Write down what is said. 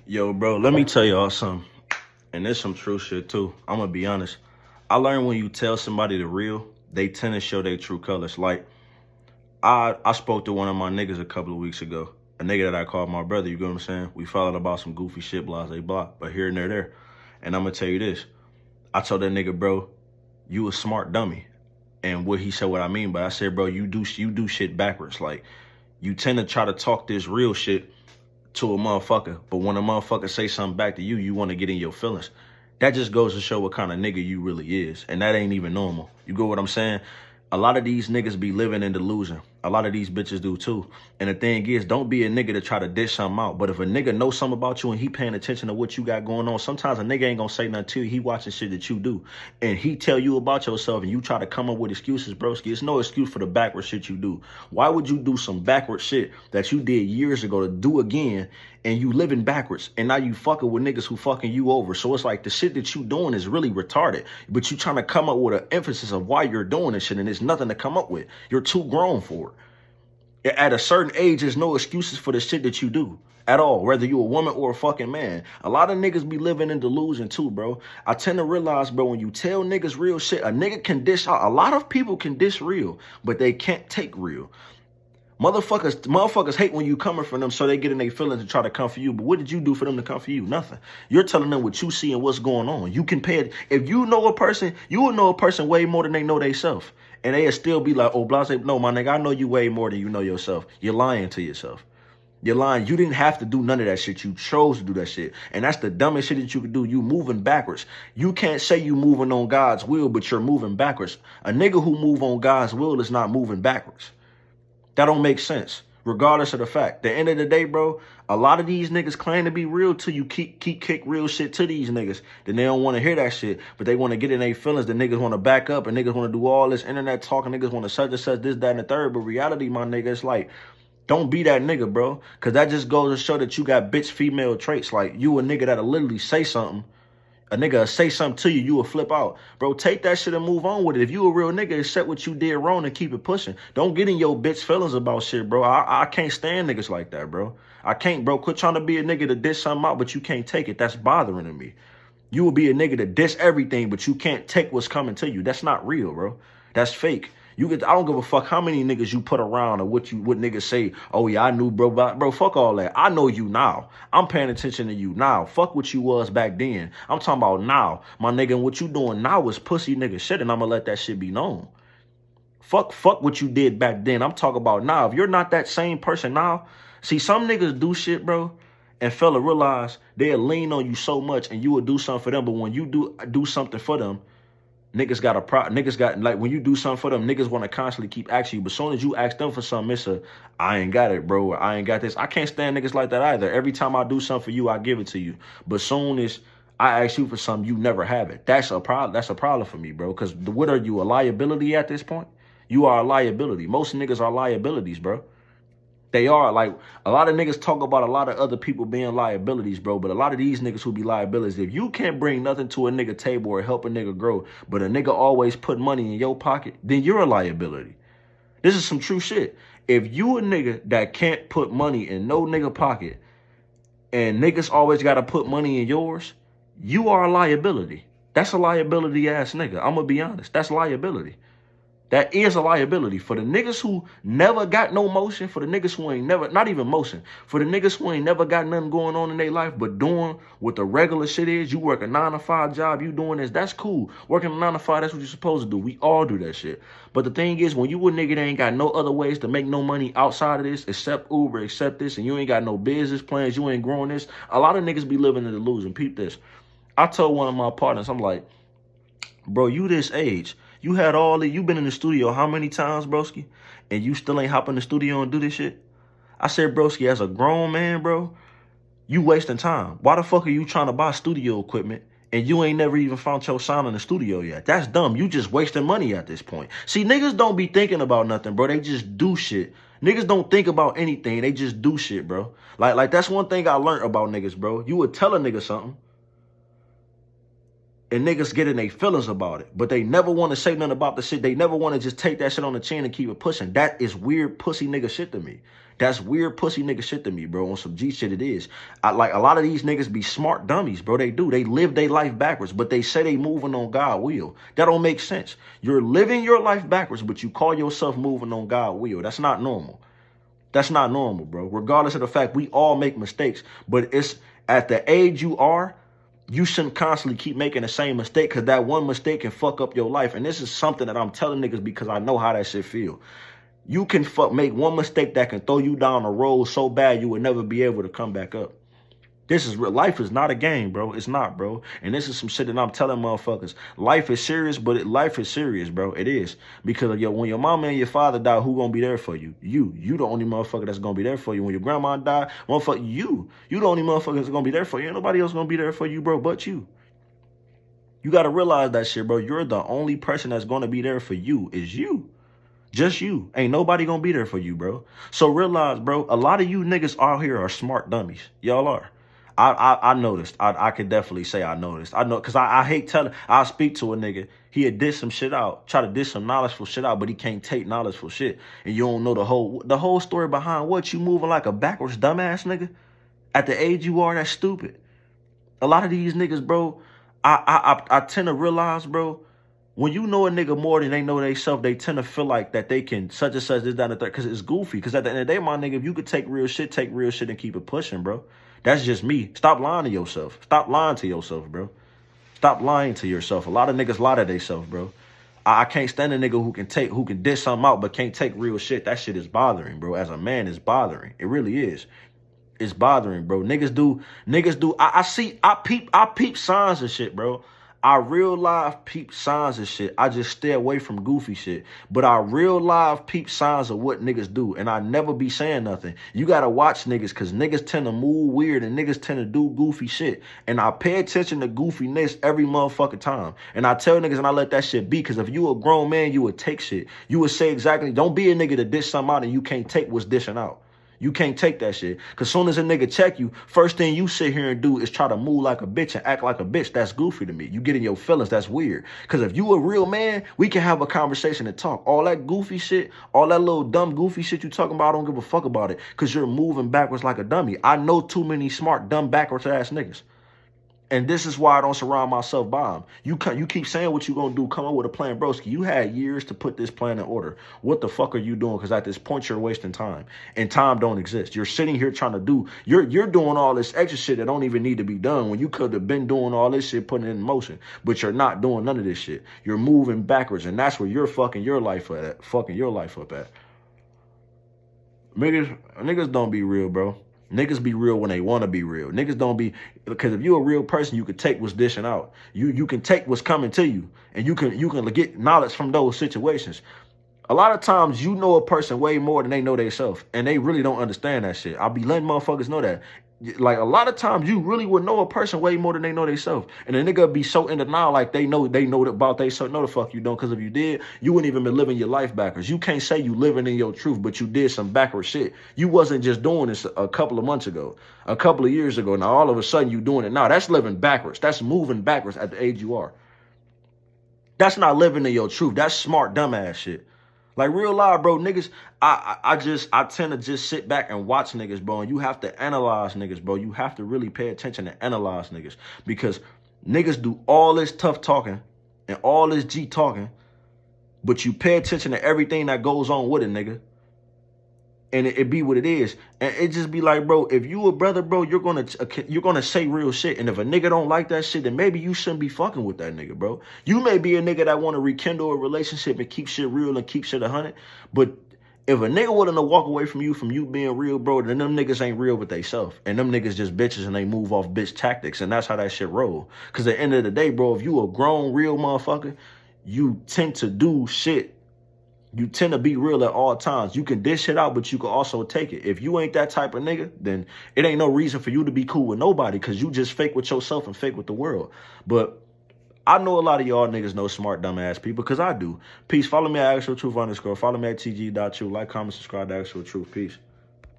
Yo, bro, let me tell y'all something. And there's some true shit too. I'm gonna be honest. I learned when you tell somebody the real, they tend to show their true colors. Like, I spoke to one of my niggas a couple of weeks ago. A nigga that I called my brother, you get what I'm saying? We followed about some goofy shit, blase blah, but here and there. And I'm gonna tell you this. I told that nigga, bro, you a smart dummy. And what he said, what I mean, but I said, bro, you do shit backwards. Like, you tend to try to talk this real shit to a motherfucker, but when a motherfucker say something back to you, you want to get in your feelings. That just goes to show what kind of nigga you really is, and that ain't even normal. You get what I'm saying? A lot of these niggas be living in delusion. A lot of these bitches do too. And the thing is, don't be a nigga to try to dish something out. But if a nigga knows something about you and he paying attention to what you got going on, sometimes a nigga ain't gonna say nothing to you. He watching shit that you do. And he tell you about yourself and you try to come up with excuses, broski. It's no excuse for the backward shit you do. Why would you do some backward shit that you did years ago to do again and you living backwards and now you fucking with niggas who fucking you over? So it's like the shit that you doing is really retarded, but you trying to come up with an emphasis of why you're doing this shit and there's nothing to come up with. You're too grown for it. At a certain age, there's no excuses for the shit that you do at all, whether you a woman or a fucking man. A lot of niggas be living in delusion too, bro. I tend to realize, bro, when you tell niggas real shit, a nigga can dish out. A lot of people can dish real, but they can't take real. Motherfuckers hate when you coming from them, so they get in their feelings and try to come for you. But what did you do for them to come for you? Nothing. You're telling them what you see and what's going on. You can pay it. If you know a person, you will know a person way more than they know themselves. And they'll still be like, oh, blase, no, my nigga, I know you way more than you know yourself. You're lying to yourself. You're lying. You didn't have to do none of that shit. You chose to do that shit. And that's the dumbest shit that you could do. You moving backwards. You can't say you moving on God's will, but you're moving backwards. A nigga who move on God's will is not moving backwards. That don't make sense, regardless of the fact. The end of the day, bro, a lot of these niggas claim to be real till you keep kick real shit to these niggas. Then they don't want to hear that shit, but they want to get in their feelings. The niggas want to back up, and niggas want to do all this internet talking. Niggas want to such and such, this, that, and the third. But reality, my nigga, it's like, don't be that nigga, bro. Because that just goes to show that you got bitch female traits. Like, you a nigga that'll literally say something. A nigga say something to you, you will flip out. Bro, take that shit and move on with it. If you a real nigga, accept what you did wrong and keep it pushing. Don't get in your bitch feelings about shit, bro. I can't stand niggas like that, bro. I can't, bro. Quit trying to be a nigga to dish something out, but you can't take it. That's bothering to me. You will be a nigga to dish everything, but you can't take what's coming to you. That's not real, bro. That's fake. I don't give a fuck how many niggas you put around or what niggas say. Oh yeah, I knew, bro. Bro, fuck all that. I know you now. I'm paying attention to you now. Fuck what you was back then. I'm talking about now. My nigga, and what you doing now is pussy nigga shit, and I'm gonna let that shit be known. Fuck what you did back then. I'm talking about now. If you're not that same person now, see, some niggas do shit, bro, and fella realize they'll lean on you so much and you will do something for them, but when you do something for them, niggas got like, when you do something for them, niggas want to constantly keep asking you. But as soon as you ask them for something, it's I ain't got it, bro. Or I ain't got this. I can't stand niggas like that either. Every time I do something for you, I give it to you. But soon as I ask you for something, you never have it. That's a problem. That's a problem for me, bro. Because what are you, a liability at this point? You are a liability. Most niggas are liabilities, bro. They are. Like, a lot of niggas talk about a lot of other people being liabilities, bro. But a lot of these niggas who be liabilities, if you can't bring nothing to a nigga table or help a nigga grow, but a nigga always put money in your pocket, then you're a liability. This is some true shit. If you a nigga that can't put money in no nigga pocket and niggas always got to put money in yours, you are a liability. That's a liability ass nigga. I'm going to be honest. That's liability. That is a liability for the niggas who never got no motion, for the niggas who ain't never, not even motion, for the niggas who ain't never got nothing going on in their life, but doing what the regular shit is. You work a 9-to-5 job, you doing this, that's cool. Working a 9-to-5, that's what you're supposed to do. We all do that shit. But the thing is, when you a nigga that ain't got no other ways to make no money outside of this, except Uber, except this, and you ain't got no business plans, you ain't growing this, a lot of niggas be living in the delusion. Peep this. I told one of my partners, I'm like, bro, you this age, you had all that, you been in the studio how many times, broski? And you still ain't hop in the studio and do this shit? I said, broski, as a grown man, bro, you wasting time. Why the fuck are you trying to buy studio equipment and you ain't never even found your sound in the studio yet? That's dumb. You just wasting money at this point. See, niggas don't be thinking about nothing, bro. They just do shit. Niggas don't think about anything. They just do shit, bro. Like that's one thing I learned about niggas, bro. You would tell a nigga something, And niggas get in their feelings about it, but they never want to say nothing about the shit. They never want to just take that shit on the chin and keep it pushing. That is weird pussy nigga shit to me. That's weird pussy nigga shit to me, bro. On some G shit it is. Like a lot of these niggas be smart dummies, bro. They do. They live their life backwards, but they say they moving on God's will. That don't make sense. You're living your life backwards, but you call yourself moving on God's will. That's not normal. That's not normal, bro. Regardless of the fact we all make mistakes, but it's at the age you are, you shouldn't constantly keep making the same mistake, because that one mistake can fuck up your life. And this is something that I'm telling niggas because I know how that shit feel. You can make one mistake that can throw you down a road so bad you will never be able to come back up. This is real. Life is not a game, bro. It's not, bro. And this is some shit that I'm telling motherfuckers. Life is serious, but life is serious, bro. It is. Because when your mama and your father die, who gonna be there for you? You. You the only motherfucker that's gonna be there for you. When your grandma die, motherfucker, you. You the only motherfucker that's gonna be there for you. Ain't nobody else gonna be there for you, bro, but you. You gotta realize that shit, bro. You're the only person that's gonna be there for you is you. Just you. Ain't nobody gonna be there for you, bro. So realize, bro, a lot of you niggas out here are smart dummies. Y'all are. I noticed. I could definitely say I noticed. I know, because I hate telling. I speak to a nigga. He had dish some shit out, try to dish some knowledgeful shit out, but he can't take knowledgeful shit. And you don't know the whole story behind what you moving like a backwards dumbass nigga. At the age you are, that's stupid. A lot of these niggas, bro, I tend to realize, bro, when you know a nigga more than they know they self, they tend to feel like that they can such and such this, that, and the third, because it's goofy. Because at the end of the day, my nigga, if you could take real shit and keep it pushing, bro. That's just me. Stop lying to yourself. Stop lying to yourself, bro. Stop lying to yourself. A lot of niggas lie to themselves, bro. I can't stand a nigga who can dish something out but can't take real shit. That shit is bothering, bro. As a man, it's bothering. It really is. It's bothering, bro. Niggas do. I peep signs of shit, bro. I real life peep signs of shit. I just stay away from goofy shit. But I real life peep signs of what niggas do. And I never be saying nothing. You gotta watch niggas, because niggas tend to move weird and niggas tend to do goofy shit. And I pay attention to goofiness every motherfucking time. And I tell niggas and I let that shit be, because if you a grown man, you would take shit. You would say exactly, don't be a nigga to dish something out and you can't take what's dishing out. You can't take that shit. Because soon as a nigga check you, first thing you sit here and do is try to move like a bitch and act like a bitch. That's goofy to me. You get in your feelings. That's weird. Because if you a real man, we can have a conversation and talk. All that goofy shit, all that little dumb goofy shit you talking about, I don't give a fuck about it. Because you're moving backwards like a dummy. I know too many smart, dumb, backwards ass niggas. And this is why I don't surround myself by them. You keep saying what you gonna do. Come up with a plan, broski. You had years to put this plan in order. What the fuck are you doing? Because at this point, you're wasting time. And time don't exist. You're sitting here trying to do, you're doing all this extra shit that don't even need to be done when you could have been doing all this shit, putting it in motion. But you're not doing none of this shit. You're moving backwards. And that's where you're fucking your life at. Fucking your life up at. Niggas don't be real, bro. Niggas be real when they want to be real. Niggas don't be, because if you're a real person, you can take what's dishing out. You can take what's coming to you, and you can get knowledge from those situations. A lot of times you know a person way more than they know themselves, and they really don't understand that shit. I'll be letting motherfuckers know that. Like a lot of times you really would know a person way more than they know themselves. And a nigga be so in denial like they know about they so no the fuck you don't, because if you did, you wouldn't even been living your life backwards. You can't say you living in your truth, but you did some backwards shit. You wasn't just doing this a couple of months ago, a couple of years ago. Now all of a sudden you doing it now. That's living backwards. That's moving backwards at the age you are. That's not living in your truth. That's smart dumbass shit. Like real life, bro, niggas, I tend to just sit back and watch niggas, bro. And you have to analyze niggas, bro. You have to really pay attention and analyze niggas. Because niggas do all this tough talking and all this G talking, but you pay attention to everything that goes on with it, nigga. And it be what it is. And it just be like, bro, if you a brother, bro, you're gonna say real shit. And if a nigga don't like that shit, then maybe you shouldn't be fucking with that nigga, bro. You may be a nigga that want to rekindle a relationship and keep shit real and keep shit 100. But if a nigga willing to walk away from you being real, bro, then them niggas ain't real with theyself. And them niggas just bitches and they move off bitch tactics. And that's how that shit roll. Because at the end of the day, bro, if you a grown, real motherfucker, you tend to do shit. You tend to be real at all times. You can dish shit out, but you can also take it. If you ain't that type of nigga, then it ain't no reason for you to be cool with nobody, because you just fake with yourself and fake with the world. But I know a lot of y'all niggas know smart, dumb ass people, because I do. Peace. Follow me at Actualtruth_. Follow me at tg.truth. Like, comment, subscribe to Actual Truth. Peace.